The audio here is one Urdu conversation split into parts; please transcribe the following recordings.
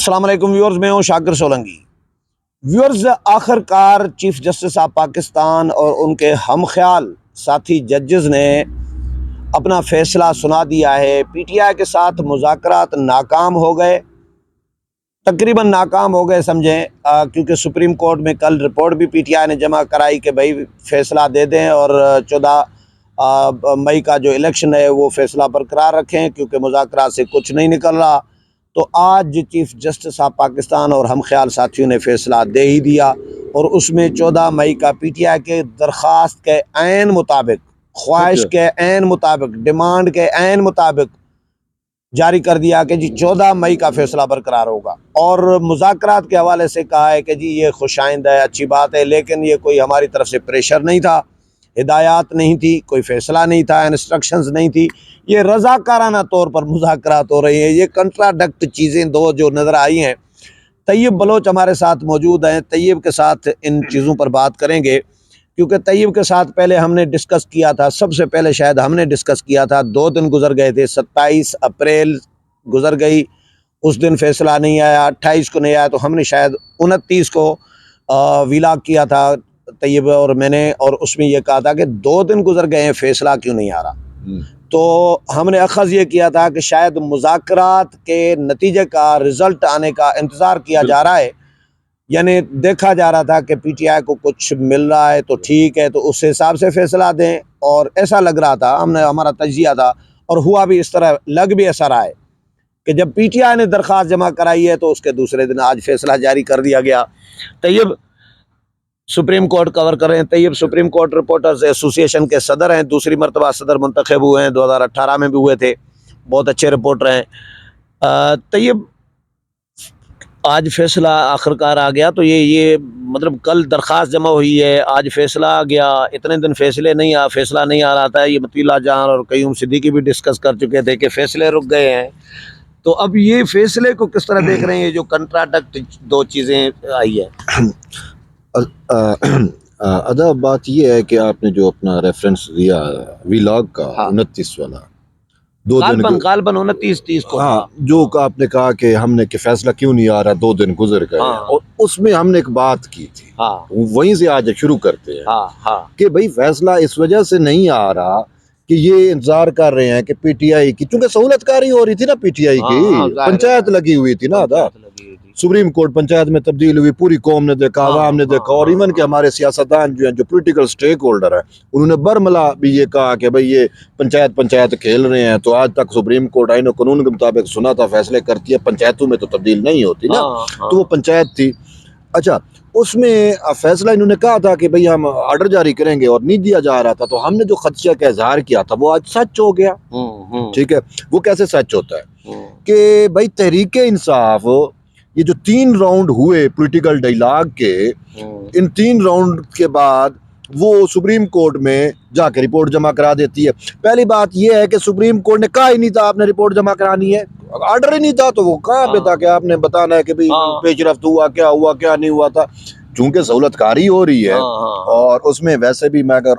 السلام علیکم ویورز، میں ہوں شاکر سولنگی۔ ویورز، آخر کار چیف جسٹس آف پاکستان اور ان کے ہم خیال ساتھی ججز نے اپنا فیصلہ سنا دیا ہے۔ پی ٹی آئی کے ساتھ مذاکرات ناکام ہو گئے، تقریباً ناکام ہو گئے سمجھیں، کیونکہ سپریم کورٹ میں کل رپورٹ بھی پی ٹی آئی نے جمع کرائی کہ بھائی فیصلہ دے دیں اور 14 مئی کا جو الیکشن ہے وہ فیصلہ برقرار رکھیں، کیونکہ مذاکرات سے کچھ نہیں نکل رہا۔ تو آج چیف جسٹس آف پاکستان اور ہم خیال ساتھیوں نے فیصلہ دے ہی دیا، اور اس میں 14 مئی کا پی ٹی آئی کے درخواست کے عین مطابق، خواہش کے عین مطابق، ڈیمانڈ کے عین مطابق جاری کر دیا کہ جی 14 مئی کا فیصلہ برقرار ہوگا۔ اور مذاکرات کے حوالے سے کہا ہے کہ جی یہ خوش آئند ہے، اچھی بات ہے، لیکن یہ کوئی ہماری طرف سے پریشر نہیں تھا، ہدایات نہیں تھی، کوئی فیصلہ نہیں تھا، انسٹرکشنز نہیں تھی، یہ رضاکارانہ طور پر مذاکرات ہو رہی ہیں۔ یہ کنٹراڈکٹ چیزیں دو جو نظر آئی ہیں۔ طیب بلوچ ہمارے ساتھ موجود ہیں، طیب کے ساتھ ان چیزوں پر بات کریں گے، کیونکہ طیب کے ساتھ پہلے ہم نے ڈسکس کیا تھا، سب سے پہلے شاید ہم نے ڈسکس کیا تھا، 2 دن گزر گئے تھے، 27 اپریل گزر گئی، اس دن فیصلہ نہیں آیا، 28 کو نہیں آیا، تو ہم نے شاید 29 کو ویلاگ کیا تھا طیب اور میں نے، اور اس میں یہ کہا تھا کہ 2 دن گزر گئے ہیں، فیصلہ کیوں نہیں آ رہا۔ تو ہم نے اخذ یہ کیا تھا کہ شاید مذاکرات کے نتیجے کا رزلٹ آنے کا انتظار کیا جا رہا ہے، یعنی دیکھا جا رہا تھا کہ پی ٹی آئی کو کچھ مل رہا ہے تو ٹھیک ہے، تو اس حساب سے فیصلہ دیں، اور ایسا لگ رہا تھا، ہمارا تجزیہ تھا اور ہوا بھی اس طرح، لگ بھی ایسا رہا ہے کہ جب پی ٹی آئی نے درخواست جمع کرائی ہے تو اس کے دوسرے دن آج فیصلہ جاری کر دیا گیا۔ طیب سپریم کورٹ کور کر رہے ہیں، طیب سپریم کورٹ رپورٹرز ایسوسی ایشن کے صدر ہیں، دوسری مرتبہ صدر منتخب ہوئے ہیں، 2018 میں بھی ہوئے تھے، بہت اچھے رپورٹر ہیں۔ طیب آج فیصلہ آخر کار آ گیا، تو یہ مطلب کل درخواست جمع ہوئی ہے، آج فیصلہ آ گیا، اتنے دن فیصلہ نہیں آ رہا تھا، یہ مطیع جان اور قیوم صدیقی بھی ڈسکس کر چکے تھے کہ فیصلے رک گئے ہیں۔ تو اب یہ فیصلے کو کس طرح دیکھ رہے ہیں، جو کنٹراڈکٹ 2 چیزیں آئی ہے؟ ادا بات یہ ہے کہ آپ نے جو اپنا ریفرنس دیا ویلاگ کا 29 والا، 2 دن غالباً 29-30 کو، ہاں، جو آپ نے کہا کہ ہم نے کہ فیصلہ کیوں نہیں آ رہا، 2 دن گزر گئے، اور اس میں ہم نے ایک بات کی تھی، وہیں سے آج شروع کرتے ہیں کہ بھئی فیصلہ اس وجہ سے نہیں آ رہا کہ یہ انتظار کر رہے ہیں کہ پی ٹی آئی کی، چونکہ سہولت کاری ہو رہی تھی نا، پی ٹی آئی کی پنچایت لگی ہوئی تھی نا، سپریم کورٹ پنچایت میں تبدیل ہوئی، پوری قوم نے دیکھا، عوام نے دیکھا، اور ایون کہ ہمارے سیاستدان جو ہیں، جو پولیٹیکل سٹیک ہولڈر ہیں، انہوں نے برملا بھی یہ کہا کہ بھئی یہ پنچایت کھیل رہے ہیں۔ تو آج تک سپریم کورٹ آئین و قانون کے مطابق سنا تھا، فیصلے کرتی ہے، پنچایتوں میں تو تبدیل نہیں ہوتی نا، تو وہ پنچایت تھی۔ اچھا، اس میں فیصلہ انہوں نے کہا تھا کہ بھئی ہم آرڈر جاری کریں گے، اور نہیں دیا جا رہا تھا، تو ہم نے جو خدشہ کا اظہار کیا تھا وہ آج سچ ہو گیا۔ ٹھیک ہے، وہ کیسے سچ ہوتا ہے کہ بھئی تحریک انصاف، یہ جو 3 راؤنڈ ہوئے پولیٹیکل ڈائیلاگ کے، ان 3 راؤنڈ کے بعد وہ سپریم کورٹ میں جا کے رپورٹ جمع کرا دیتی ہے۔ پہلی بات یہ ہے کہ سپریم کورٹ نے کہا ہی نہیں تھا آپ نے رپورٹ جمع کرانی ہے، آرڈر ہی نہیں تھا، تو وہ کہاں پہ تھا کہ آپ نے بتانا ہے کہ بھئی پیش رفت ہوا کیا نہیں ہوا تھا۔ چونکہ سہولت کاری ہو رہی ہے، اور اس میں ویسے بھی میں اگر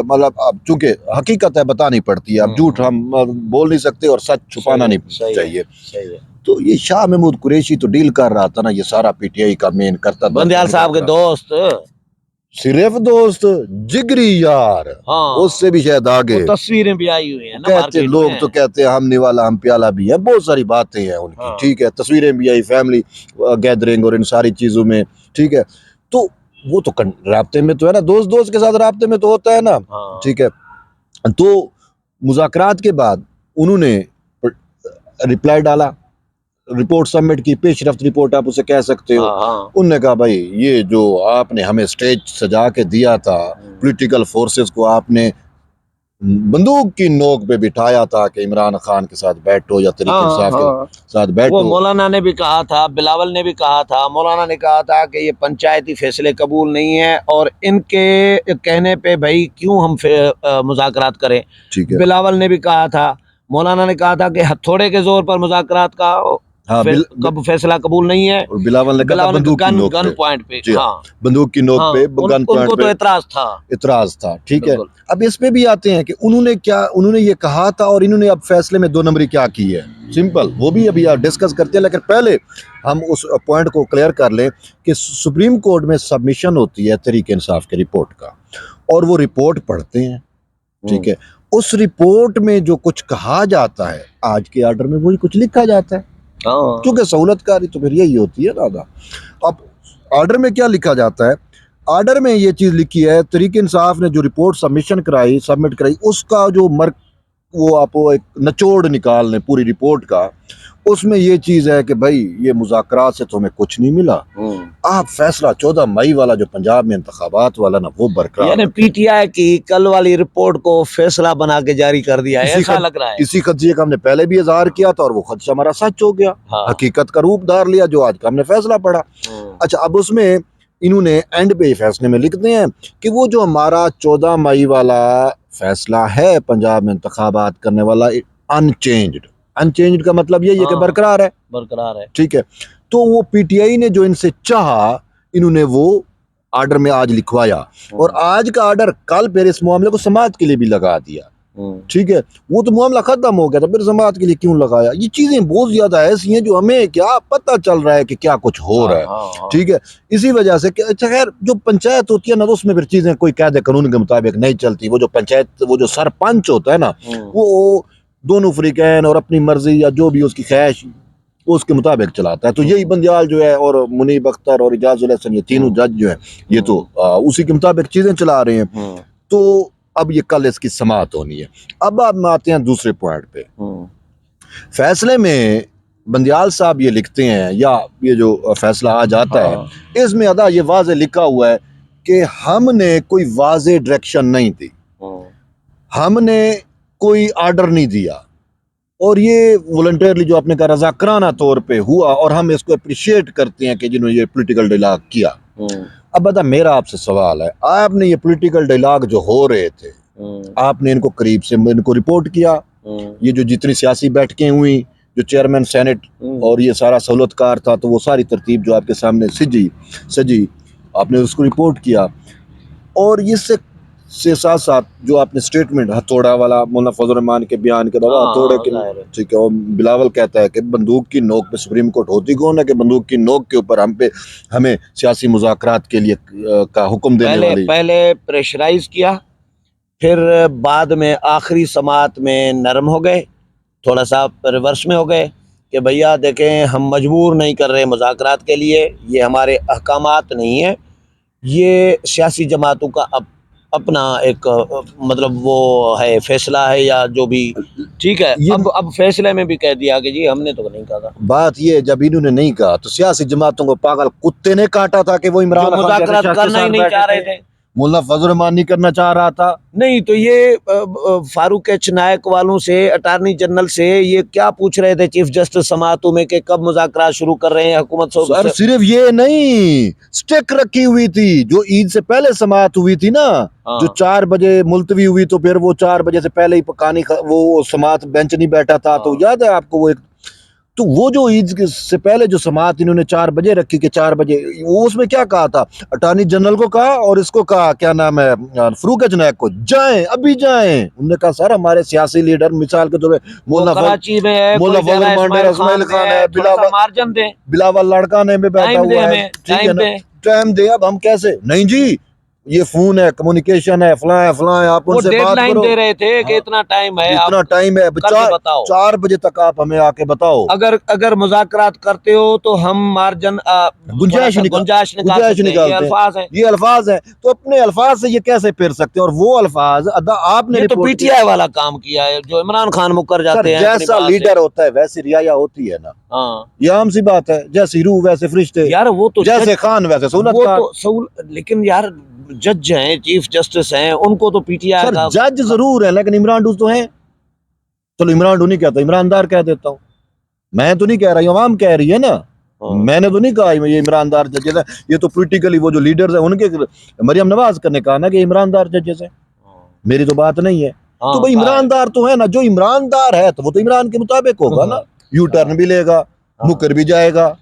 مطلب چونکہ حقیقت ہے بتانی پڑتی ہے، اب جھوٹ ہم بول نہیں سکتے اور سچ چھپانا نہیں چاہیے۔ تو یہ شاہ محمود قریشی تو ڈیل کر رہا تھا نا، یہ سارا پی ٹی آئی کا مین کرتا تھا، بندیال صاحب کے دوست، صرف دوست، جگری یار، اس سے بھی شاید آگے، تصویریں بھی آئی ہوئی ہیں کہتے لوگ تو کہتے ہیں ہم نوالا ہم پیالہ بھی ہیں، بہت ساری باتیں ہیں ان کی، ٹھیک ہے، تصویریں بھی آئی فیملی گیدرنگ اور ان ساری چیزوں میں، ٹھیک ہے۔ تو وہ تو رابطے میں تو ہے نا، دوست کے ساتھ رابطے میں تو ہوتا ہے نا، ٹھیک ہے۔ تو مذاکرات کے بعد انہوں نے رپلائی ڈالا، رپورٹ سبمٹ کی، پیش رفت رپورٹ آپ اسے کہہ سکتے ہو۔ انہوں نے کہا بھائی یہ جو آپ نے ہمیں سٹیج سجا کے دیا تھا، پولیٹیکل فورسز کو آپ نے بندوق کی نوک پہ بٹھایا تھا کہ عمران خان کے ساتھ بیٹھو یا تحریک انصاف کے ساتھ بیٹھو۔ وہ مولانا نے بھی کہا تھا، بلاول نے بھی کہا تھا، مولانا نے کہا تھا کہ یہ پنچایتی فیصلے قبول نہیں ہیں، اور ان کے کہنے پہ بھائی کیوں ہم مذاکرات کریں۔ بلاول نے بھی کہا تھا، مولانا نے کہا تھا کہ ہتھوڑے کے زور پر مذاکرات کا فیصلہ قبول نہیں ہے، بلاول نے کہا بندوق کی نوک گن پوائنٹ پہ، بندوق کی نوک پہ، گن ان کو تو اعتراض تھا، ٹھیک ہے۔ اب اس پہ بھی آتے ہیں کہ انہوں نے یہ کہا تھا، اور انہوں نے اب فیصلے میں 2 نمبری کیا کی ہے، سمپل، وہ بھی ابھی ڈسکس کرتے ہیں، لیکن پہلے ہم اس پوائنٹ کو کلیئر کر لیں کہ سپریم کورٹ میں سبمیشن ہوتی ہے تحریک انصاف کے رپورٹ کا، اور وہ رپورٹ پڑھتے ہیں، ٹھیک ہے، اس رپورٹ میں جو کچھ کہا جاتا ہے آج کے آرڈر میں وہی کچھ لکھا جاتا ہے، کیونکہ سہولت کاری تو پھر یہی ہوتی ہے دادا۔ اب آرڈر میں کیا لکھا جاتا ہے؟ آرڈر میں یہ چیز لکھی ہے، تحریک انصاف نے جو رپورٹ سبمٹ کرائی اس کا جو وہ آپ ایک نچوڑ نکال لیں پوری رپورٹ کا، اس میں یہ چیز ہے کہ بھائی یہ مذاکرات سے تو ہمیں کچھ نہیں ملا، آپ فیصلہ 14 مئی والا جو پنجاب میں انتخابات والا نا وہ برقرار، یعنی پی ٹی آئی کی کل والی رپورٹ کو فیصلہ بنا کے جاری کر دیا ہے، ایسا لگ رہا ہے۔ اسی خدشے کا ہم نے پہلے بھی اظہار کیا تھا اور وہ خدشہ ہمارا سچ ہو گیا، حقیقت کا روپ دھار لیا جو آج کا ہم نے فیصلہ پڑھا۔ اچھا، اب اس میں انہوں نے اینڈ پہ فیصلے میں لکھتے ہیں کہ وہ جو ہمارا 14 مئی والا فیصلہ ہے پنجاب میں انتخابات کرنے والا، انچینجڈ کا مطلب یہ ہے کہ برقرار ہے، ٹھیک ہے۔ تو وہ پی ٹی آئی نے جو ان سے چاہا انہوں نے وہ آرڈر میں آج لکھوایا، اور آج کا آرڈر کل پھر اس معاملے کو سماعت کے لیے بھی لگا دیا، ٹھیک ہے۔ وہ تو معاملہ ختم ہو گیا تھا، پھر سماعت کے لیے کیوں لگایا؟ یہ چیزیں بہت زیادہ ایسی ہیں جو ہمیں کیا پتہ چل رہا ہے کہ کیا کچھ ہو رہا ہے، ٹھیک ہے۔ اسی وجہ سے کہ اچھا خیر جو پنچایت ہوتی ہے نا، اس میں پھر چیزیں کوئی قاعدے قانون کے مطابق نہیں چلتی۔ وہ جو پنچایت، وہ جو سرپنچ ہوتا ہے نا، وہ دونوں فریقین اور اپنی مرضی یا جو بھی اس کی خواہش اس کے مطابق چلاتا ہے۔ تو یہی بندیال جو ہے اور منیب اختر اور اعجاز الحسن، یہ تینوں جج جو ہیں، یہ تو اسی کے مطابق چیزیں چلا رہے ہیں۔ تو اب یہ کل اس کی سماعت ہونی ہے۔ اب آپ آتے ہیں دوسرے پوائنٹ پہ، فیصلے میں بندیال صاحب یہ لکھتے ہیں، یا یہ جو فیصلہ آ جاتا ہے اس میں ادا یہ واضح لکھا ہوا ہے کہ ہم نے کوئی واضح ڈائریکشن نہیں دی، ہم نے کوئی آرڈر نہیں دیا، اور یہ والنٹیرلی جو آپ نے کہا رضاکرانہ طور پہ ہوا، اور ہم اس کو اپریشیٹ کرتے ہیں کہ جنہوں نے یہ پولیٹیکل ڈائلاگ کیا۔ اب بتا، میرا آپ سے سوال ہے، آپ نے یہ پولیٹیکل ڈائلاگ جو ہو رہے تھے، آپ نے ان کو قریب سے ان کو رپورٹ کیا، یہ جو جتنی سیاسی بیٹھکیں ہوئی، جو چیئرمین سینٹ اور یہ سارا سہولت کار تھا، تو وہ ساری ترتیب جو آپ کے سامنے سجی آپ نے اس کو رپورٹ کیا، اور اس سے ساتھ ساتھ جو آپ نے سٹیٹمنٹ ہتھوڑا والا مولانا فضل الرحمان کے بیان کے دعویٰ ہتھوڑے کے، ٹھیک ہے، اور بلاول کہتا ہے کہ بندوق کی نوک پہ سپریم کورٹ ہوتی کون ہے کہ بندوق کی نوک کے اوپر ہمیں سیاسی مذاکرات کے لیے کا حکم دینے والی، پہلے پریشرائز کیا، پھر بعد میں آخری سماعت میں نرم ہو گئے، تھوڑا سا ریورس میں ہو گئے کہ بھیا دیکھیں ہم مجبور نہیں کر رہے مذاکرات کے لیے، یہ ہمارے احکامات نہیں ہیں، یہ سیاسی جماعتوں کا اپنا ایک مطلب وہ ہے فیصلہ ہے یا جو بھی، ٹھیک ہے۔ اب فیصلے میں بھی کہہ دیا کہ جی ہم نے تو نہیں کہا تھا۔ بات یہ جب انہوں نے نہیں کہا تو سیاسی جماعتوں کو پاگل کتے نے کاٹا تھا کہ وہ عمران خان مذاکرات کرنا ہی نہیں چاہ رہے تھے، مولانا فضل الرحمان نہیں کرنا چاہ رہا تھا، نہیں تو یہ فاروق ایچ نائک والوں سے، اٹارنی جنرل سے یہ کیا پوچھ رہے تھے چیف جسٹس سماعتوں میں کہ کب مذاکرات شروع کر رہے ہیں حکومت سے؟ سر صرف یہ نہیں، سٹیک رکھی ہوئی تھی جو عید سے پہلے سماعت ہوئی تھی نا، جو 4 بجے ملتوی ہوئی، تو پھر وہ 4 بجے سے پہلے ہی پکانی وہ سماعت بینچ نہیں بیٹھا تھا، تو یاد ہے آپ کو وہ ایک، تو وہ جو عید سے پہلے جو سماعت انہوں نے 4 بجے رکھی کہ 4 بجے، وہ اس میں کیا کہا تھا؟ اٹارنی جنرل کو کہا اور اس کو کہا کیا نام ہے فاروق ایچ نائک کو، جائیں ابھی جائیں۔ انہوں نے کہا سر ہمارے سیاسی لیڈر مثال کے طور پہ مولانا اسماعیل خان ہے، بلاول لڑکانے میں بیٹھا ہوا ہے، ٹھیک ہے نا، ٹائم دے، اب ہم کیسے؟ نہیں جی یہ فون ہے، کمیونیکیشن ہے، فلاں ہے فلاں ہے، آپ ان سے بات کرو، دے رہے تھے کہ اتنا ٹائم ہے، اتنا ٹائم ہے، 4 بجے تک آپ ہمیں آ کے بتاؤ، اگر مذاکرات کرتے ہو تو ہم مارجن گنجائش نکالتے ہیں، یہ الفاظ ہیں، تو اپنے الفاظ سے یہ کیسے پھر سکتے ہیں؟ اور وہ الفاظ آپ نے تو پی ٹی آئی والا کام کیا ہے جو عمران خان مکر جاتے ہیں، جیسا لیڈر ہوتا ہے ویسی رعایا ہوتی ہے نا، یہ عام سی بات ہے، جیسی روح ویسے فرشتے، یار وہ تو جیسے خان ویسے سہولت کار، لیکن یار جج ہیں، چیف جسٹس ہیں، ان کو تو پی ٹی آئی کا جج ضرور ہے لیکن عمران ڈوز تو ہیں، چلو عمران ڈو نہیں کہتا، عمران دار کہہ دیتا ہوں، میں تو نہیں کہہ رہا ہوں، عوام کہہ رہی ہے نا، میں نے تو نہیں کہا یہ عمران دار ججز ہیں، یہ تو پولیٹیکلی وہ جو لیڈرز ہیں ان کے، مریم نواز نے کہا نا کہ عمران دار ججز ہیں، میری تو بات نہیں ہے، تو بھائی عمران دار تو ہے نا، جو عمران دار ہے تو وہ تو عمران کے مطابق ہوگا نا، یو ٹرن بھی لے گا، مکر بھی جائے گا،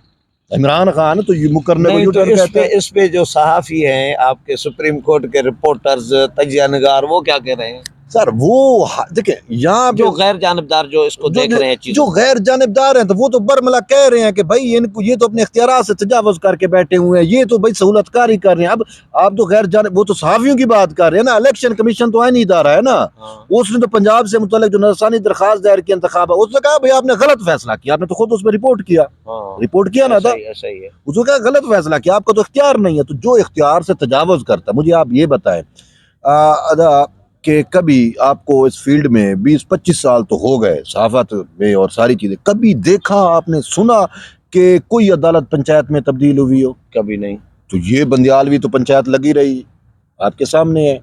عمران خان تو مکرنے کو یو ٹرن کہتے ہیں۔ اس پہ جو صحافی ہیں آپ کے سپریم کورٹ کے رپورٹرز، تجزیہ نگار، وہ کیا کہہ رہے ہیں؟ سر وہ دیکھیں یہاں جو غیر جانبدار جو اس کو دیکھ رہے ہیں جو غیر جانبدار ہیں تو وہ تو برملا کہہ رہے ہیں کہ بھائی ان کو یہ تو اپنے اختیارات سے تجاوز کر کے بیٹھے ہوئے ہیں، یہ تو بھائی سہولت کاری کر رہے ہیں۔ اب آپ تو غیر جانب وہ تو صحافیوں کی بات کر رہے ہیں نا، الیکشن کمیشن تو آئینی ادارہ ہے نا، اس نے تو پنجاب سے متعلق جو نرسانی درخواست دائر کی انتخاب ہے اس نے کہا بھائی آپ نے غلط فیصلہ کیا، آپ نے تو خود اس پہ رپورٹ کیا نا تھا، اس نے کہا غلط فیصلہ کیا، آپ کا تو اختیار نہیں ہے۔ تو جو اختیار سے تجاوز کرتا ہے، مجھے آپ یہ بتائیں ادا کہ کبھی آپ کو اس فیلڈ میں 20-25 سال تو ہو گئے صحافت میں اور ساری چیزیں، کبھی دیکھا آپ نے سنا کہ کوئی عدالت پنچایت میں تبدیل ہوئی ہو؟ کبھی نہیں۔ تو یہ بندیالوی تو پنچایت لگی رہی آپ کے سامنے ہے۔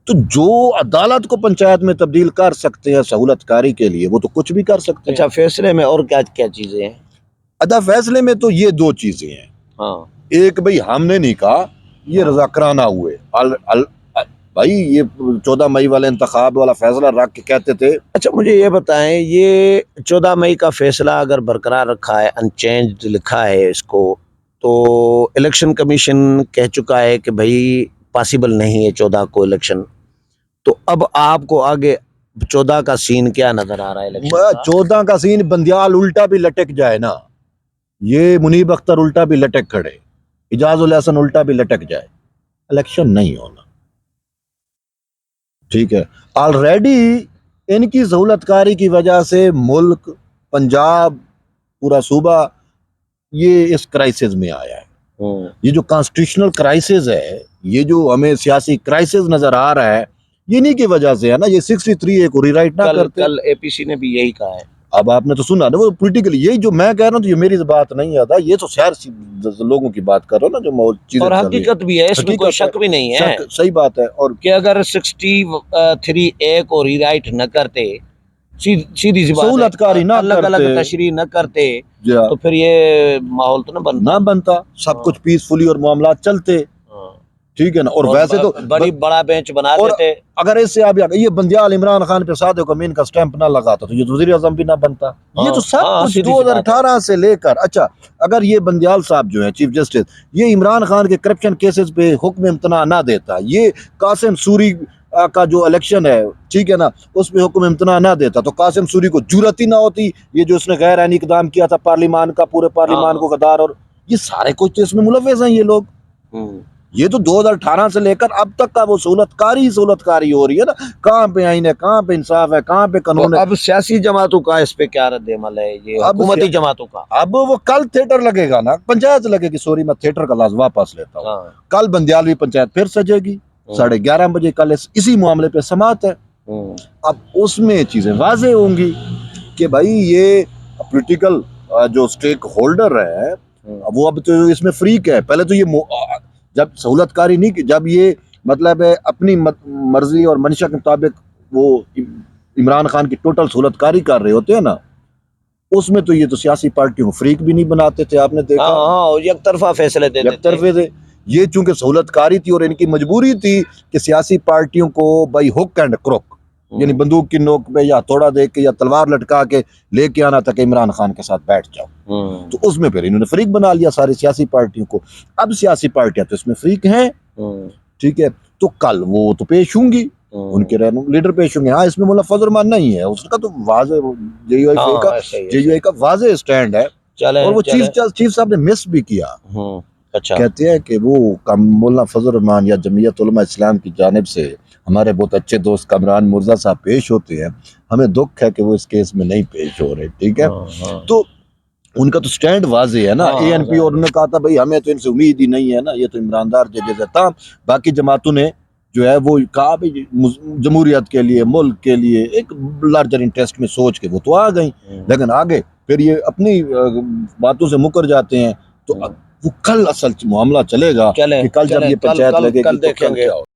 تو جو عدالت کو پنچایت میں تبدیل کر سکتے ہیں سہولت کاری کے لیے وہ تو کچھ بھی کر سکتے ہیں۔ اچھا، فیصلے میں اور کیا کیا چیزیں ہیں؟ فیصلے میں تو یہ دو چیزیں ہیں، ایک بھائی ہم نے نہیں کہا، یہ رضاکرانہ ہوئے، بھائی یہ 14 مئی والے انتخاب والا فیصلہ رکھ کے کہتے تھے۔ اچھا مجھے یہ بتائیں، یہ 14 مئی کا فیصلہ اگر برقرار رکھا ہے، انچینجڈ لکھا ہے اس کو، تو الیکشن کمیشن کہہ چکا ہے کہ بھائی پاسبل نہیں ہے 14 کو الیکشن، تو اب آپ کو آگے 14 کا سین کیا نظر آ رہا ہے الیکشن کا؟ 14 کا سین بندیال الٹا بھی لٹک جائے نا، یہ منیب اختر الٹا بھی لٹک کھڑے، اعجاز الحسن الٹا بھی لٹک جائے، الیکشن نہیں ہونا، ٹھیک ہے۔ آلریڈی ان کی سہولت کاری کی وجہ سے ملک، پنجاب، پورا صوبہ یہ اس کرائسس میں آیا ہے۔ یہ جو کانسٹیٹیوشنل کرائسس ہے، یہ جو ہمیں سیاسی کرائسس نظر آ رہا ہے، یہ نہیں کی وجہ سے ہے نا، یہ 63A کو ری رائٹ نہ کرتے۔ کل اے پی سی نے بھی یہی کہا ہے۔ اب آپ نے تو سنا نا، وہ پولیٹیکل، یہی جو میں کہہ رہا ہوں تو یہ میری بات نہیں آتا، یہ تو شہر لوگوں کی بات کر رہا ہوں نا، جو چیزیں اور حقیقت بھی ہے، اس میں کوئی شک بھی نہیں ہے، صحیح بات ہے۔ اور کہ اگر 63A کو ری رائٹ نہ کرتے، سیدھی سی بات ہے، سہولت کاری نہ الگ الگ کرتے، تشریح نہ کرتے تو پھر یہ ماحول تو نہ بنتا، سب کچھ پیسفلی اور معاملات چلتے، ٹھیک ہے نا۔ اور ویسے تو بڑا بینچ بنا دیتے۔ اگر اس سے آپ یہ بندیال عمران خان پہ صادق امین کا سٹیمپ نہ لگاتا تو یہ وزیر اعظم بھی نہ بنتا۔ یہ تو سب کچھ 2018 سے لے کر، اچھا اگر یہ بندیال صاحب جو ہیں چیف جسٹس، یہ عمران خان کے کرپشن کیسز پہ حکم امتناع نہ دیتا، یہ قاسم سوری کا جو الیکشن ہے، ٹھیک ہے نا، اس پہ حکم امتناع نہ دیتا تو قاسم سوری کو جرأت ہی نہ ہوتی، یہ جو اس نے غیر آئینی اقدام کیا تھا پارلیمان کا، پورے پارلیمان کو غدار، اور یہ سارے کچھ اس میں ملوث ہیں یہ لوگ۔ یہ تو 2018 سے لے کر اب تک کا وہ سہولت کاری ہو رہی ہے نا، کہاں پہ آئین ہے، کہاں پہ انصاف ہے، کہاں پہ قانون ہے۔ اب سیاسی جماعتوں کا اس پہ کیا رد عمل ہے، یہ حکومتی جماعتوں کا؟ اب وہ کل تھیٹر لگے گا نا، پنچایت لگے گی، سوری میں تھیٹر کا لفظ واپس لیتا ہوں، کل بندیالوی پنچایت پھر سجے گی 11:30 بجے، کل اسی معاملے پہ سماعت ہے۔ اب اس میں چیزیں واضح ہوں گی کہ بھائی یہ پولیٹیکل جو سٹیک ہولڈر ہے وہ اب تو اس میں فریق ہے۔ پہلے تو یہ جب سہولت کاری نہیں کی، جب یہ مطلب ہے اپنی مرضی اور منشا کے مطابق وہ عمران خان کی ٹوٹل سہولت کاری کر رہے ہوتے ہیں نا، اس میں تو یہ تو سیاسی پارٹیوں کو فریق بھی نہیں بناتے تھے، آپ نے دیکھا یک طرفہ فیصلے دیتے یک طرفے تھے۔ یہ چونکہ سہولت کاری تھی اور ان کی مجبوری تھی کہ سیاسی پارٹیوں کو بائی ہک اینڈ کروک، یعنی بندوق کی نوک پہ یا تھوڑا دے کے یا تلوار لٹکا کے لے کے آنا تھا کہ عمران خان کے ساتھ بیٹھ جاؤ، تو اس میں پھر انہوں نے فریق بنا لیا ساری سیاسی پارٹیوں کو۔ اب سیاسی پارٹیاں تو اس میں فریق ہیں، ٹھیک ہے، تو کل وہ تو پیش ہوں گی، ان کے لیڈر پیش ہوں گے۔ ہاں اس میں ملفظ الرحمان نہیں ہے، اس کا تو واضح جے یو آئی کا واضح سٹینڈ ہے، اور وہ چیف صاحب نے مس بھی کیا۔ کہتے ہیں کہ وہ مولانا فضل الرحمان یا جمعیت علماء اسلام کی جانب سے ہمارے بہت اچھے دوست کامران مرزا صاحب پیش ہوتے ہیں، ہمیں دکھ ہے کہ وہ اس کیس میں نہیں پیش ہو رہے، ٹھیک ہے۔ تو ان کا تو سٹینڈ واضح ہے نا، اے این پی، اور انہوں نے کہا تھا بھائی ہمیں تو ان سے امید ہی نہیں ہے نا، یہ تو عمراندار ججز ہے۔ تاہم باقی جماعتوں نے جو ہے وہ کہا بھائی جمہوریت کے لیے، ملک کے لیے ایک لارجر انٹرسٹ میں سوچ کے وہ تو آ گئیں، لیکن آگے پھر یہ اپنی باتوں سے مکر جاتے ہیں۔ تو وہ کل اصل معاملہ چلے گا کہ کل جب یہ پنچایت لگے گی تو کل کیا ہوگا۔